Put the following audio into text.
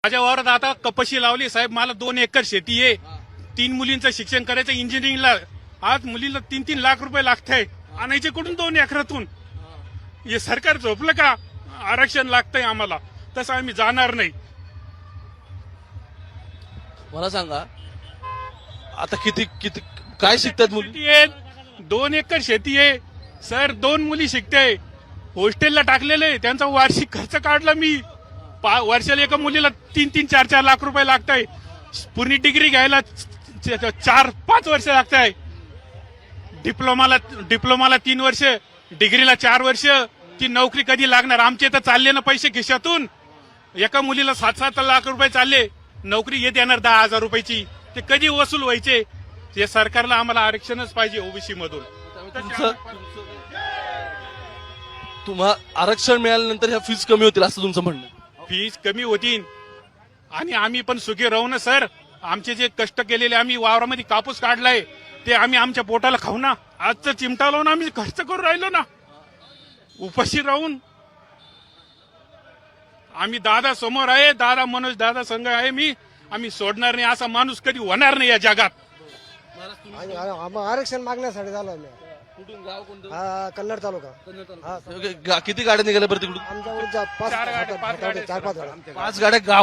माझ्या वावरात आता कपाशी लावली साहेब. मला 2 एकर शेती आहे. 3 मुलींचं शिक्षण करायचं इंजिनिअरिंगला. आज मुलीला 3-3 लाख रुपये लागतंय. आणायचे कुठून 2 एकरातून? हे सरकार झोपलं का? आरक्षण लागतंय आम्हाला, तसं आम्ही जाणार नाही. मला सांगा आता किती किती काय शिकतात मुली? शेती आहे, 2 एकर शेती आहे सर. 2 मुली शिकते. हॉस्टेलला टाकलेले, त्यांचा वार्षिक खर्च काढला मी. वर्षाला एका मुलीला 3-3, 4-4 लाख रुपये लागताय. पूर्ण डिग्री घ्यायला 4-5 वर्ष लागताय. डिप्लोमाला 3 वर्ष, डिग्रीला 4 वर्ष. ती नोकरी कधी लागणार? आमचे तर चालले ना पैसे खिशातून. एका मुलीला 7-7 लाख रुपये चालले. नोकरी येत येणार 10,000 रुपयाची. ते कधी वसूल व्हायचे? हे सरकारला आम्हाला आरक्षणच पाहिजे ओबीसी मधून. तुम्हाला आरक्षण मिळाल्यानंतर ह्या फीज कमी होतील असं तुमचं म्हणणं? फीज कमी होतील आणि आम्ही पण सुखी राहू ना सर. आमचे जे कष्ट केलेले, आम्ही वावरामध्ये कापूस काढलाय, ते आम्ही आमच्या पोटाला खाऊ ना. आजचं चिमटा लावून आम्ही खर्च करून राहिलो ना, उपाशी राहून. आम्ही दादा समोर आहे, दादा मनोज दादा संघ आहे मी. आम्ही सोडणार नाही. असा माणूस कधी होणार नाही या जगात. आरक्षण मागण्यासाठी झालो आम्ही. कुठून गाव कोणतं? कन्नड तालुका. किती गाड्या निघाल्या बरं तिकडून? आमच्या 5 4 गाड्या, 5 गाड्या. 4-5 गाड्या. 5 गाड्या गाव